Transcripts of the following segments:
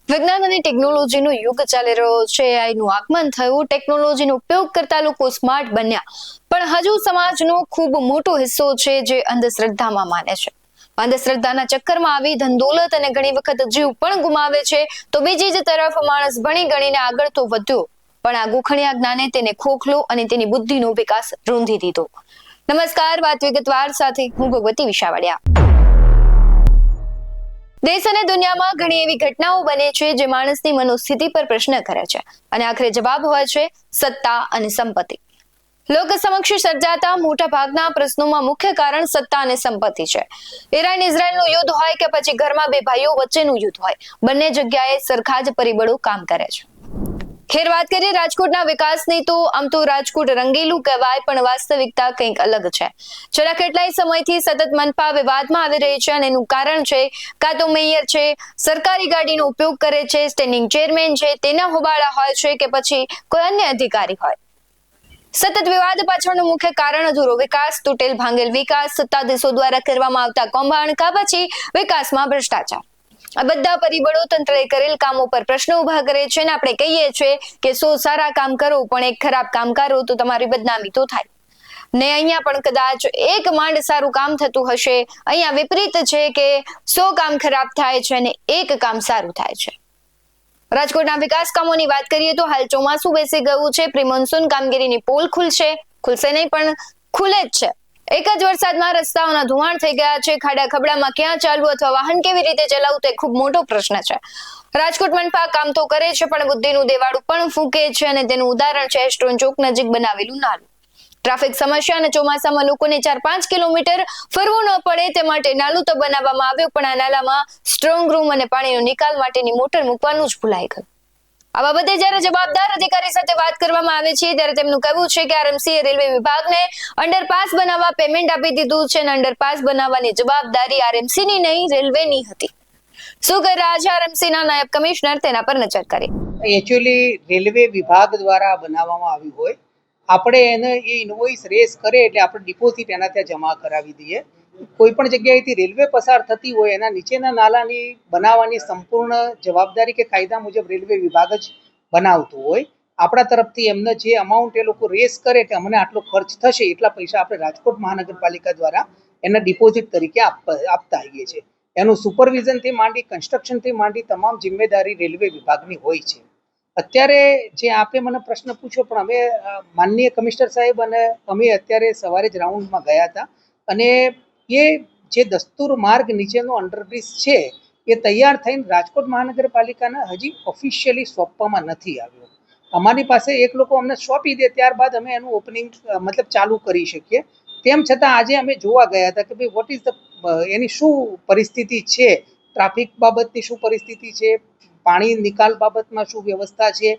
વિજ્ઞાન અને ટેકનોલોજીનો યુગ ચાલી રહ્યો છે. એઆઈનું આગમન થયું, ટેકનોલોજીનો ઉપયોગ કરતા લોકો સ્માર્ટ બન્યા, પણ હજુ સમાજનો ખૂબ મોટો હિસ્સો છે જે અંધશ્રદ્ધામાં માને છે. અંધશ્રદ્ધાના ચક્કરમાં આવી ધન દોલત અને ઘણી વખત જીવ પણ ગુમાવે છે. તો બીજી જ તરફ માણસ ભણી ગણીને આગળ તો વધ્યો, પણ આ ગોખણિયા જ્ઞાને તેને ખોખલો અને તેની બુદ્ધિનો વિકાસ રૂંધી દીધો. નમસ્કાર, વાત વિગતવાર સાથે હું ભગવતી વિશાવડિયા. દેશ અને દુનિયામાં ઘણી એવી ઘટનાઓ બને છે જે માણસની મનોસ્થિતિ પર પ્રશ્ન કરે છે, અને આખરે જવાબ હોય છે સત્તા અને સંપત્તિ. લોક સમક્ષ સર્જાતા મોટા ભાગના પ્રશ્નોમાં મુખ્ય કારણ સત્તા અને સંપત્તિ છે. ઈરાન ઇઝરાયલનું યુદ્ધ હોય કે પછી ઘરમાં બે ભાઈઓ વચ્ચેનું યુદ્ધ હોય, બંને જગ્યાએ સરખા જ પરિબળો કામ કરે છે. ખેર વાત કરીએ રાજકોટના વિકાસની, તો આમ તો રાજકોટ રંગીલું કહેવાય, પણ વાસ્તવિકતા કંઈક અલગ છે. છેલ્લા કેટલાય સમયથી સતત મનપા વિવાદમાં આવી રહી છે, અને એનું કારણ છે કાં તો મેયર છે, સરકારી ગાડીનો ઉપયોગ કરે છે, સ્ટેન્ડિંગ ચેરમેન છે તેના હોબાળા હોય છે, કે પછી કોઈ અન્ય અધિકારી હોય. સતત વિવાદ પાછળનું મુખ્ય કારણ અધૂરો વિકાસ, તૂટેલ ભાંગેલ વિકાસ, સત્તાધીશો દ્વારા કરવામાં આવતા કૌભાંડ, કા પછી વિકાસમાં ભ્રષ્ટાચાર. આ બધા પરિબળો તંત્રએ કરેલ કામો પર પ્રશ્નો ઉભા કરે છે, અને આપણે કહીએ છીએ કે 100 સારા કામ કરો પણ એક ખરાબ કામ કરો તો તમારી બદનામી તો થાય ને. અહીંયા પણ કદાચ એક માંડ સારું કામ થતું હશે. અહીંયા વિપરીત છે કે 100 કામ ખરાબ થાય છે અને એક કામ સારું થાય છે. રાજકોટના વિકાસ કામોની વાત કરીએ તો હાલ ચોમાસું બેસી ગયું છે. પ્રી મોન્સૂન કામગીરીની પોલ ખુલશે નહીં પણ ખુલે જ છે. એક જ વરસાદમાં રસ્તાઓના ધોવાણ થઈ ગયા છે. ખાડા ખબડામાં ક્યાં ચાલવું અથવા વાહન કેવી રીતે ચલાવવું તે ખૂબ મોટો પ્રશ્ન છે. રાજકોટ મનપા કામ તો કરે છે, પણ બુદ્ધિનું દેવાળું પણ ફૂંકે છે, અને તેનું ઉદાહરણ છે એસ્ટ્રોન ચોક નજીક બનાવેલું નાલું. ટ્રાફિક સમસ્યા અને ચોમાસામાં લોકોને 4-5 કિલોમીટર ફરવું ન પડે તે માટે નાલું તો બનાવવામાં આવ્યું, પણ આ નાલામાં સ્ટ્રોંગ રૂમ અને પાણીનો નિકાલ માટેની મોટર મૂકવાનું જ ભૂલાઈ ગયું. આ બાબતે જ્યારે જવાબદાર અધિકારી સાથે વાત કરવામાં આવે છે ત્યારે તેમનું કહેવું છે કે આરએમસીએ રેલવે વિભાગને અંડરપાસ બનાવવા પેમેન્ટ આપી દીધું છે, અને અંડરપાસ બનાવવાની જવાબદારી આરએમસીની નહીં, રેલવેની હતી. શું કરી રહ્યા છે આરએમસીના નાયબ કમિશનર, તેના પર નજર કરીએ. એકચ્યુઅલી રેલવે વિભાગ દ્વારા બનાવવામાં આવ્યું હોય, આપણે એને એ ઇન્વોઇસ રેસ કરે એટલે આપણે ડિપોઝિટ એના ત્યાં જમા કરાવી દઈએ. કોઈ પણ જગ્યાએથી રેલવે પસાર થતી હોય એના નીચેના નાલાની બનાવવાની સંપૂર્ણ જવાબદારી કે કાયદા મુજબ રેલવે વિભાગ જ બનાવતું હોય. આપણા તરફથી એમને જે અમાઉન્ટ એ લોકો રેસ કરે કે અમને આટલો ખર્ચ થશે એટલા પૈસા આપણે રાજકોટ મહાનગરપાલિકા દ્વારા એના ડિપોઝિટ તરીકે આપતા આવીએ છીએ. એનું સુપરવિઝનથી માંડી કન્સ્ટ્રક્શનથી માંડી તમામ જિમ્મેદારી રેલવે વિભાગની હોય છે. અત્યારે જે આપે મને પ્રશ્ન પૂછ્યો, પણ અમે માનનીય કમિશનર સાહેબ અને અમે અત્યારે સવારે જ રાઉન્ડમાં ગયા હતા, અને એ જે દસ્તુર માર્ગ નીચેનો અંડરબ્રિજ છે એ તૈયાર થઈને રાજકોટ મહાનગરપાલિકાને હજી ઓફિશિયલી સોંપવામાં નથી આવ્યો. અમારી પાસે એક લોકો અમને સોંપી દે ત્યારબાદ અમે એનું ઓપનિંગ મતલબ ચાલુ કરી શકીએ. તેમ છતાં આજે અમે જોવા ગયા હતા કે ભાઈ વોટ ઇઝ ધ એની શું પરિસ્થિતિ છે, ટ્રાફિક બાબતની શું પરિસ્થિતિ છે, પાણી નિકાલ બાબતમાં શું વ્યવસ્થા છે,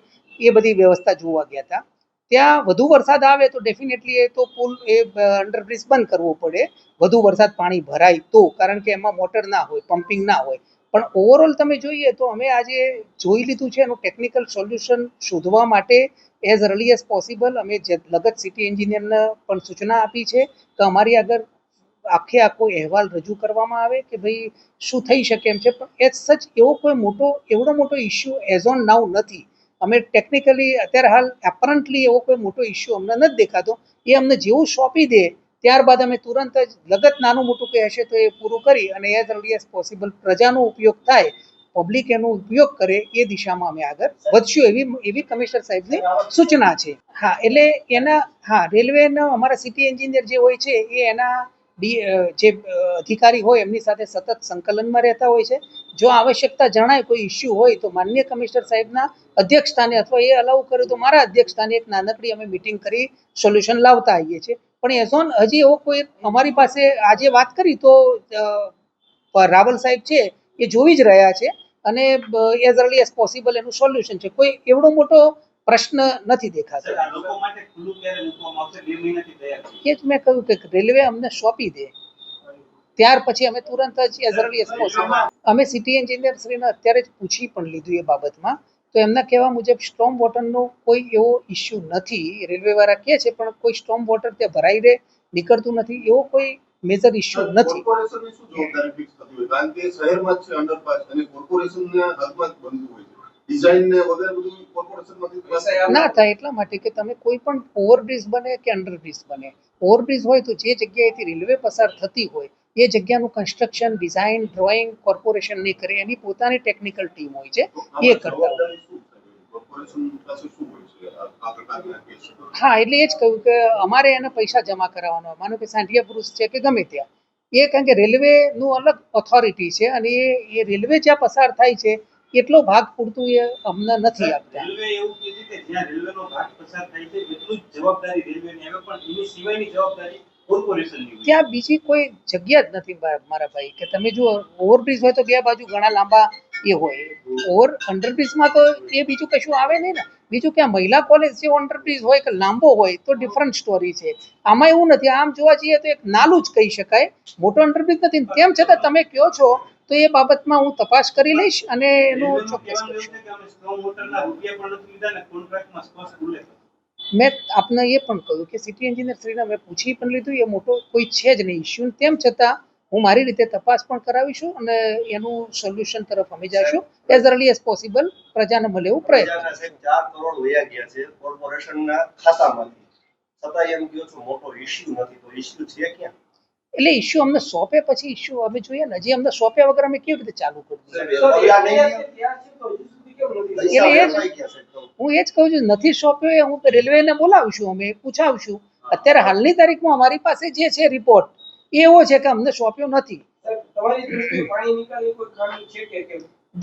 એ બધી વ્યવસ્થા જોવા ગયા હતા. ત્યાં વધુ વરસાદ આવે તો ડેફિનેટલી એ તો પુલ એ અંડરબ્રિજ બંધ કરવો પડે, વધુ વરસાદ પાણી ભરાય તો, કારણ કે એમાં મોટર ના હોય, પમ્પિંગ ના હોય. પણ ઓવરઓલ તમે જોઈએ તો અમે આજે જોઈ લીધું છે એનું ટેકનિકલ સોલ્યુશન શોધવા માટે એઝ અર્લી એઝ પોસિબલ અમે લગત સિટી એન્જિનિયરને પણ સૂચના આપી છે કે અમારી આગળ આખો અહેવાલ રજૂ કરવામાં આવે કે ભાઈ શું થઈ શકે એમ છે. પણ એઝ સચ એવડો મોટો ઇસ્યુ એઝ ઓન નાઉ નથી. અમે ટેકનિકલી અત્યારે હાલ એપરન્ટલી એવો કોઈ મોટો ઇસ્યુ અમને નથી દેખાતો. એ અમને જેવું સોંપી દે ત્યારબાદ અમે તુરંત જ લગત નાનું મોટું કંઈ હશે તો એ પૂરું કરી અને એઝ અર્લી એઝ પોસિબલ પ્રજાનો ઉપયોગ થાય, પબ્લિક એનો ઉપયોગ કરે, એ દિશામાં અમે આગળ વધશું એવી કમિશનર સાહેબની સૂચના છે. હા, એટલે રેલવેના અમારા સિટી એન્જિનિયર જે હોય છે એ એના જે અધિકારી હોય એમની સાથે સતત સંકલનમાં રહેતા હોય છે. જો આવશ્યકતા જણાય કોઈ ઇસ્યુ હોય તો માનનીય કમિશનર સાહેબના અધ્યક્ષ સ્થાને અથવા એ અલાઉ કરે તો મારા અધ્યક્ષ સ્થાને એક નાનકડી અમે મિટિંગ કરી સોલ્યુશન લાવતા આવીએ છીએ. પણ એઝ ઓન હજી એવો કોઈ અમારી પાસે આજે વાત કરી તો રાવલ સાહેબ છે એ જોઈ જ રહ્યા છે, અને એઝ અર્લી એઝ પોસિબલ એનું સોલ્યુશન છે. કોઈ એવડો મોટો પ્રશ્ન નથી દેખાતો. એ જ મેં કહ્યું કે રેલવે અમને સોંપી દે ત્યાર પછી અમે તુરંત જ એઝ અર્લી એઝ પોસિબલ અમે સિટી એન્જિનિયર શ્રીને અત્યારે જ પૂછી પણ લીધું એ બાબતમાં. તો એમના કહેવા મુજબ સ્ટોર્મ વોટરનો કોઈ એવો ઇસ્યુ નથી. રેલવે વાળા કહે છે પણ કોઈ સ્ટોર્મ વોટર ત્યાં ભરાઈ રહે નીકળતું નથી, એવો કોઈ મેજર ઇસ્યુ નથી. કોર્પોરેશનની શું જવાબદારી ફિક્સ થતી હોય? કારણ કે શહેરમાં જ છે અંડરપાસ અને કોર્પોરેશનના હાથમાં જ બનતું હોય છે. ડિઝાઇન ને વગેરે બધું કોર્પોરેશનમાંથી ના થાય એટલા માટે કે તમે કોઈ પણ ઓવરબ્રિજ બને કે અંડરબ્રિજ બને, ઓવરબ્રિજ હોય તો જે જગ્યાએથી રેલવે પસાર થતી હોય એ જગ્યાનું કન્સ્ટ્રક્શન, ડિઝાઇન, ડ્રોઈંગ કોર્પોરેશન નહીં કરે, એની પોતાની ટેકનિકલ ટીમ હોય છે એ કરતા હોય. કોર્પોરેશન પાસે શું હોય છે આ પ્રકારના કેસ? હા, એટલે એ જ કહ્યું કે અમારે એને પૈસા જમા કરાવવાનો હોય. માનો કે સાંઢિયા પુરુષ છે કે ગમે ત્યાં, એ કારણ કે રેલવેનું અલગ ઓથોરિટી છે અને એ રેલવે જ્યાં પસાર થાય છે એટલો ભાગ પૂરતું એ અમને નથી આપતા. રેલવે એવું કહે છે કે જ્યાં રેલવેનો ભાગ પસાર થાય છે એટલું જ જવાબદારી રેલવેની આવે, પણ એની સિવાયની જવાબદારી કોર્પોરેશનની હોય. ત્યાં બીજી કોઈ જગ્યા જ નથી મારા ભાઈ, કે તમે જુઓ ઓવરબ્રિજ હોય તો બે બાજુ ઘણા લાંબા એ હોય, અંડરબ્રિજમાં તો એ બીજું કશું આવે નહીં ને. બીજું કે આ મહિલા કોલેજ જે અંડરબ્રિજ હોય કે લાંબો હોય તો ડિફરન્ટ સ્ટોરી છે. આમાં એવું નથી, આમ જોવા જઈએ તો એક નાલું જ કહી શકાય, મોટો અંડરબ્રિજ નથી. તેમ છતાં તમે કહો છો તો એ બાબતમાં હું તપાસ કરી લઈશ અને એનું ચોક્કસ કરીશ. સ્ટ્રોંગ મોટરના રૂપિયા પણ નથી લીધા ને કોન્ટ્રાક્ટમાં સ્પષ્ટ ઉલ્લેખ. મેં આપને એ પણ કહ્યું કે સિટી એન્જિનિયર શ્રીને મેં પૂછી પણ લીધું, એ મોટો કોઈ છે જ નહીં ઇસ્યુ. તેમ છતાં હું મારી રીતે તપાસ પણ કરાવીશું અને એનું સોલ્યુશન તરફ અમે જઈશું એઝ અર્લી એઝ પોસિબલ, પ્રજાને મળે એવું પ્રયત્ન. 4 કરોડ વયા ગયા છે કોર્પોરેશનના ખાતામાંથી, છતાં એમ કહો છો મોટો ઇશ્યુ નથી, તો ઇશ્યુ છે ક્યાં? એટલે ઇસ્યુ અમને સોંપે પછી ઇસ્યુ અમે જોઈએ ને, હજી અમને સોંપ્યા વગર અમે કેવી રીતે ચાલુ કરીએ? હું એ જ કહું છું, નથી સોંપ્યો એ હું રેલવેને બોલાવશું, અમે પૂછાવશું. અત્યારે હાલની તારીખમાં અમારી પાસે જે છે રિપોર્ટ એવો છે કે અમને સોંપ્યો નથી.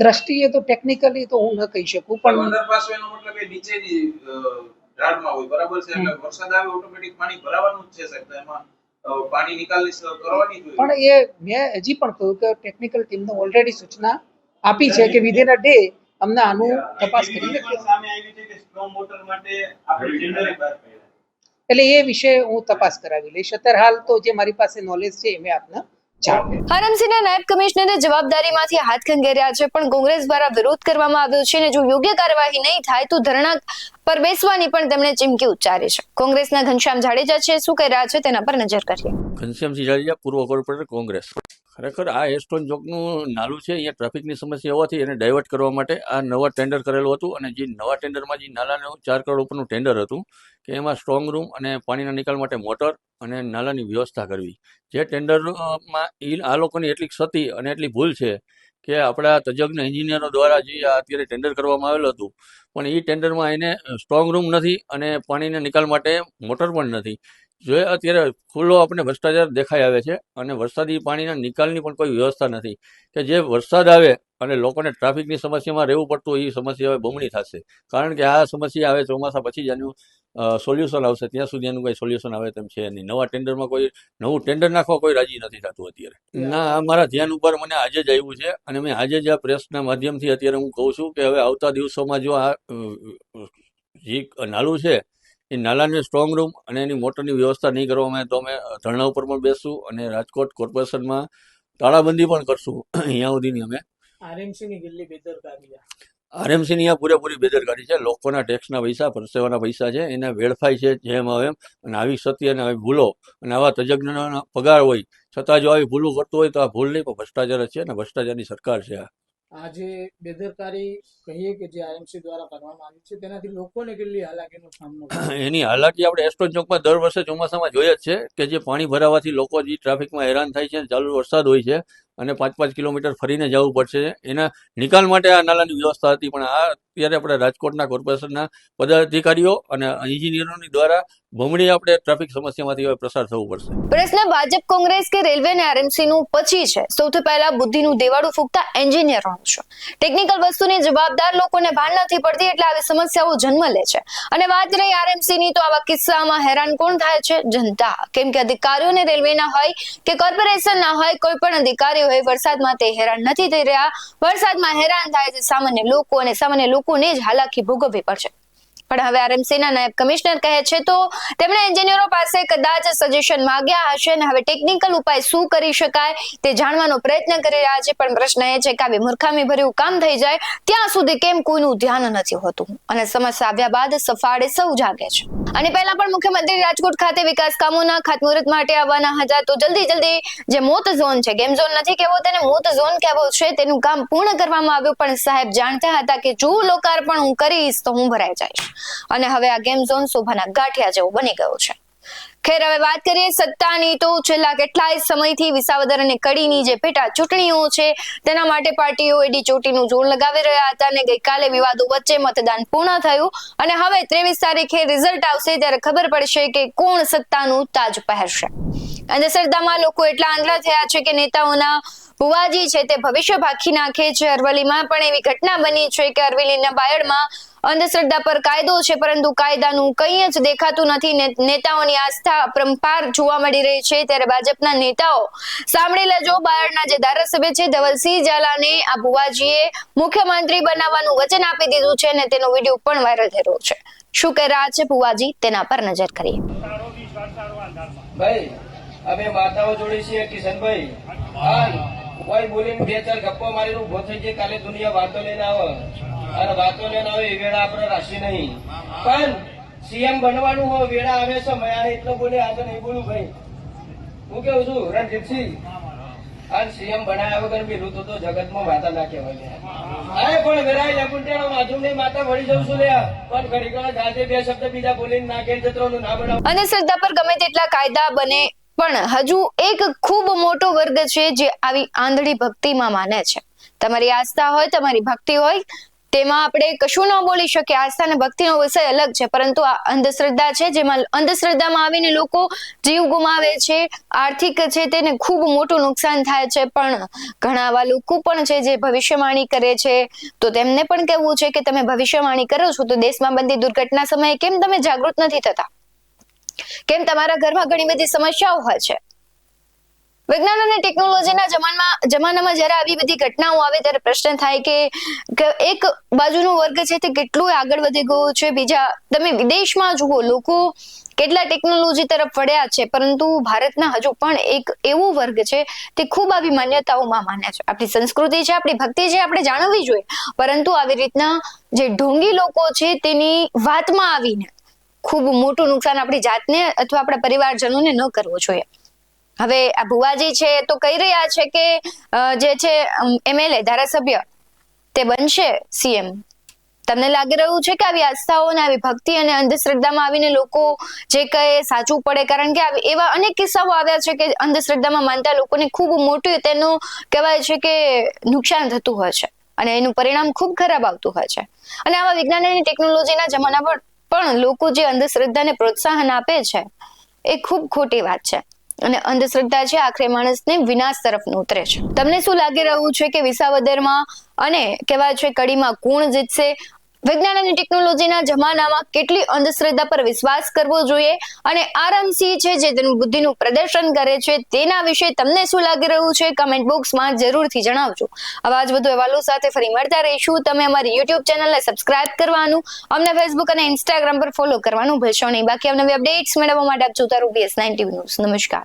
દ્રષ્ટિએ તો ટેકનિકલી તો હું ન કહી શકું, પણ અંડરપાસ એનો મતલબ એ નીચેની ઢાળમાં હોય, બરાબર છે, એટલે વરસાદ આવે ઓટોમેટિક પાણી ભરાવાનું જ છે સાહેબ, તો એમાં પાણી નિકાલની કરવાની જ હોય. પણ એ મેં હજી પણ કહ્યું કે ટેકનિકલ ટીમને ઓલરેડી સૂચના આપી છે કે વિધિન અ ડે અમને આનું તપાસ કરીને સામે આવી છે કે સ્ટ્રોંગ મોટર માટે આપણે ટેન્ડર બહાર પાડ્યા. એટલે એ વિશે હું તપાસ કરાવી લઈશ. અત્યારે હાલ તો જે મારી પાસે નોલેજ છે એ મેં આપને જાણ. આરએમસીના નાયબ કમિશનરે જવાબદારીમાંથી હાથ ખંખેર્યા છે, પણ કોંગ્રેસ દ્વારા વિરોધ કરવામાં આવ્યો છે અને જો યોગ્ય કાર્યવાહી નહીં થાય તો ધરણા પર બેસવાની પણ તેમણે ચીમકી ઉચ્ચારી છે. કોંગ્રેસના ઘનશ્યામ જાડેજા છે, શું કહી રહ્યા છે તેના પર નજર કરીએ. ઘનશ્યામસિંહ જાડેજા, પૂર્વ કોર્પોરેટર, કોંગ્રેસ. ખરેખર આ એસ્ટોન ચોકનું નાલું છે, અહીંયા ટ્રાફિકની સમસ્યા હોવાથી એને ડાયવર્ટ કરવા માટે આ નવા ટેન્ડર કરેલું હતું અને જે નવા ટેન્ડરમાં જે નાલાનું 4 કરોડ ઉપરનું ટેન્ડર હતું કે એમાં સ્ટ્રોંગ રૂમ અને પાણીના નિકાલ માટે મોટર અને નાલાની વ્યવસ્થા કરવી. જે ટેન્ડરમાં આ લોકોની એટલી ક્ષતિ અને એટલી ભૂલ છે કે આપણા તજજ્ઞ એન્જિનિયરો દ્વારા જે અત્યારે ટેન્ડર કરવામાં આવેલું હતું પણ એ ટેન્ડરમાં એને સ્ટ્રોંગ રૂમ નથી અને પાણીના નિકાલ માટે મોટર પણ નથી. જો અત્યારે ખુલ્લો આપણે ભ્રષ્ટાચાર દેખાઈ આવે છે અને વરસાદી પાણીના નિકાલની પણ કોઈ વ્યવસ્થા નથી કે જે વરસાદ આવે અને લોકોને ટ્રાફિકની સમસ્યામાં રહેવું પડતું એ સમસ્યા હવે બમણી થશે, કારણ કે આ સમસ્યા આવે ચોમાસા પછી જ આનું સોલ્યુશન આવશે. ત્યાં સુધી એનું કોઈ સોલ્યુશન આવે તેમ છે નહીં. નવા ટેન્ડરમાં કોઈ નવું ટેન્ડર નાખવા કોઈ રાજી નથી થતું અત્યારે. ના, આ મારા ધ્યાન ઉપર મને આજે જ આવ્યું છે અને મેં આજે જ આ પ્રેસના માધ્યમથી અત્યારે હું કહું છું કે હવે આવતા દિવસોમાં જો આ જે નાલું છે એ નાલાને સ્ટ્રોંગ રૂમ અને એની મોટરની વ્યવસ્થા નહીં કરવામાં આવે તો અમે ધરણા ઉપર પણ બેસશું અને રાજકોટ કોર્પોરેશનમાં તાળાબંધી પણ કરશું. અહીંયા સુધીની અમે આરએમસીની કેટલી બેદરકારી, આરએમસીની અહીંયા પૂરેપૂરી બેદરકારી છે. લોકોના ટેક્સના પૈસા, પરસેવાના પૈસા છે એને વેડફાય છે જેમ આવે એમ. અને આવી ક્ષતિ અને આવી ભૂલો અને આવા તજજ્ઞનો પગાર હોય છતાં જો આવી ભૂલો કરતું હોય તો આ ભૂલ નહીં પણ ભ્રષ્ટાચાર જ છે અને ભ્રષ્ટાચારની સરકાર છે આ જે બેદરકારી કહીએ કે જે આરએમસી દ્વારા કરવામાં આવી છે તેનાથી લોકોને કેટલી હાલાકીનો સામનો એની હાલાકી આપણે એસ્ટોન ચોકમાં દર વર્ષે ચોમાસામાં જોઈએ જ છે કે જે પાણી ભરાવાથી લોકો જે ટ્રાફિકમાં હેરાન થાય છે, ચાલુ વરસાદ હોય છે અને 5-5 કિલોમીટર ફરીને જવું પડશે. એના નિકાલ માટે આ નાલાની વ્યવસ્થા હતી પણ આ અત્યારે આપણે રાજકોટના કોર્પોરેશનના પદાધિકારીઓ અને એન્જિનિયરોની દ્વારા બમણી આપણે ટ્રાફિક સમસ્યામાંથી હવે પ્રસાર થવું પડશે. પ્રશ્ન ભાજપ, કોંગ્રેસ કે રેલવે અને આરએમસી નું પછી છે. સૌથી પહેલા બુદ્ધિનું દેવાળું ફૂંકતા એન્જિનિયરોનું છે. ટેકનિકલ વસ્તુની જવાબદાર લોકોને ભાન નથી પડતી એટલે આવી સમસ્યાઓ જન્મ લે છે. અને વાત રહી આરએમસી ની, તો આવા કિસ્સામાં હેરાન કોણ થાય છે? જનતા. કેમ કે અધિકારીઓને રેલવેના હોય કે કોર્પોરેશનના હોય, કોઈ પણ અધિકારી હોય, વરસાદમાં તે હેરાન નથી થઈ રહ્યા. વરસાદમાં હેરાન થાય છે સામાન્ય લોકો અને સામાન્ય લોકોને જ હાલાકી ભોગવવી પડશે. પણ હવે આરએમસીના નાયબ કમિશનર કહે છે તો તેમણે એન્જિનિયરો પાસે કદાચ સજેશન માંગ્યા હશે અને હવે ટેકનિકલ ઉપાય શું કરી શકાય તે જાણવાનો પ્રયત્ન કરી રહ્યા છે. પણ પ્રશ્ન એ છે કે આવી મૂર્ખામી ભર્યું કામ થઈ જાય ત્યાં સુધી કેમ કોઈનું ધ્યાન નથી હોતું અને સમસ્યા આવ્યા બાદ સફાળે સૌ જાગે છે. અને પહેલા પણ મુખ્યમંત્રી રાજકોટ ખાતે વિકાસ કામોના ખાતમુહૂર્ત માટે આવવાના હતા તો જલ્દી જે મોત ઝોન છે, ગેમ ઝોન નથી કહેવો તેને મોત ઝોન કહેવો છે, તેનું કામ પૂર્ણ કરવામાં આવ્યું. પણ સાહેબ જાણતા હતા કે જો લોકાર્પણ હું કરીશ તો હું ભરાઈ જઈશ અને હવે આ ગેમ ઝોન શોભાના ગાંઠિયા જેવો બની ગયો છે. ખેર હવે વાત કરીએ સત્તાની તો છેલ્લા કેટલાય સમયથી વિસાવદર અને કડીની જે પેટા ચૂંટણીઓ છે તેના માટે પાર્ટીઓ એડી ચોટીનું જોર લગાવી રહ્યા હતા અને ગઈકાલે વિવાદો વચ્ચે મતદાન પૂર્ણ થયું અને હવે 23 તારીખે રિઝલ્ટ આવશે ત્યારે ખબર પડશે કે કોણ સત્તાનું તાજ પહેરશે. અંધશ્રદ્ધામાં લોકો એટલા આંધળા થયા છે કે નેતાઓના ભુવાજી છે તે ભવિષ્ય ભાખી નાખે છે. અરવલ્લીમાં પણ એવી ઘટના બની છે કે અરવલ્લીના બાયડમાં અંધશ્રદ્ધા પર કાયદો છે પરંતુ કાયદાનું કંઈ જ દેખાતું નથી. નેતાઓની આસ્થા પરંપાર જોવા મળી રહી છે ત્યારે ભાજપના નેતાઓ સાંભળી લેજો. બાયડના જે ધારાસભ્ય છે ધવલસિંહ ઝાલાને આ ભુવાજીએ મુખ્યમંત્રી બનાવવાનું વચન આપી દીધું છે અને તેનો વિડીયો પણ વાયરલ થઈ રહ્યો છે. શું કહી રહ્યા છે ભુવાજી તેના પર નજર કરીએ. ભાઈ અમે માતાઓ જોડી છીએ કિશનભાઈ, કોઈ બોલીને 2-4 ગપ્પો મારીને ઉભો થઈ જાય કાલે દુનિયા વાતો લઈને આવે અને વાતો લઈને આવે એ વેળા આપણે રાશિ નહીં. પણ સીએમ બનવાનું હોય વેળા આવે છે મેં એટલો બોલે આજે નહીં બોલું ભાઈ. હું કેવું છું રણજીતસિંહ અને સીએમ બનાવ્યા વગર પેલું તો જગતમાં માતા ના કહેવાય. અરે પણ વેરાય લપુંટેનો માધુમ નહીં માતા વળી જઉં છું લ્યા પણ ઘડી ઘણા જાતે 2 શબ્દ બીજા બોલીને નાખે જત્રોનું ના બનાવ. અંધશ્રદ્ધા પર ગમે તેટલા કાયદા બને પણ હજુ એક ખૂબ મોટો વર્ગ છે જે આવી આંધળી ભક્તિમાં માને છે. તમારી આસ્થા હોય, તમારી ભક્તિ હોય તેમાં આપણે કશું ન બોલી શકીએ. આસ્થા અને ભક્તિનો વિષય અલગ છે પરંતુ આ અંધશ્રદ્ધા છે જેમાં અંધશ્રદ્ધામાં આવીને લોકો જીવ ગુમાવે છે, આર્થિક છે તેને ખૂબ મોટું નુકસાન થાય છે. પણ ઘણા એવા લોકો પણ છે જે ભવિષ્યવાણી કરે છે તો તેમને પણ કહેવું છે કે તમે ભવિષ્યવાણી કરો છો તો દેશમાં બનતી દુર્ઘટના સમયે કેમ તમે જાગૃત નથી થતા? કેમ તમારા ઘરમાં ઘણી બધી સમસ્યાઓ હોય છે? વિજ્ઞાન અને ટેકનોલોજીના જમાનામાં જ્યારે આવી બધી ઘટનાઓ આવે ત્યારે પ્રશ્ન થાય કે એક બાજુનો વર્ગ છે તે કેટલું આગળ વધી ગયો છે. બીજા તમે વિદેશમાં જુઓ લોકો કેટલા ટેકનોલોજી તરફ વળ્યા છે પરંતુ ભારતના હજુ પણ એક એવો વર્ગ છે તે ખૂબ આવી માન્યતાઓમાં માને છે. આપણી સંસ્કૃતિ છે, આપણી ભક્તિ છે, આપણે જાણવી જોઈએ પરંતુ આવી રીતના જે ઢોંગી લોકો છે તેની વાતમાં આવીને ખૂબ મોટું નુકસાન આપણી જાતને અથવા આપણા પરિવારજનોને ન કરવું જોઈએ. હવે આ ભુવાજી છે તો કહી રહ્યા છે કે જે છે એમએલએ ધારાસભ્ય તે બનશે સીએમ. તમને લાગી રહ્યું છે કે આવી આસ્થાઓ અને આવી ભક્તિ અને અંધશ્રદ્ધામાં આવીને લોકો જે કહે સાચું પડે? કારણ કે એવા અનેક કિસ્સાઓ આવ્યા છે કે અંધશ્રદ્ધામાં માનતા લોકોને ખૂબ મોટું તેનું કહેવાય છે કે નુકસાન થતું હોય છે અને એનું પરિણામ ખૂબ ખરાબ આવતું હોય છે. અને આવા વિજ્ઞાન અને ટેકનોલોજીના જમાના પર પણ લોકો જે અંધશ્રદ્ધાને પ્રોત્સાહન આપે છે એ ખૂબ ખોટી વાત છે અને અંધશ્રદ્ધા છે આખરે માણસને વિનાશ તરફ ઉતરે છે. તમને શું લાગી રહ્યું છે કે વિસાવદરમાં અને કહેવાય છે કડીમાં કોણ જીતશે? વિજ્ઞાન અને ટેકનોલોજીના જમાનામાં કેટલી અંધશ્રદ્ધા પર વિશ્વાસ કરવો જોઈએ અને આરએમસી છે જે તેનું બુદ્ધિનું પ્રદર્શન કરે છે તેના વિશે તમને શું લાગી રહ્યું છે કમેન્ટ બોક્સમાં જરૂરથી જણાવજો. આવા જ વધુ અહેવાલો સાથે ફરી મળતા રહીશું. તમે અમારી યુટ્યુબ ચેનલને સબસ્ક્રાઇબ કરવાનું, અમને ફેસબુક અને ઇન્સ્ટાગ્રામ પર ફોલો કરવાનું ભૂલશો નહીં. બાકી નવી અપડેટ્સ મેળવવા માટે આપ જોતા રહો BS9 TV ન્યૂઝ. નમસ્કાર.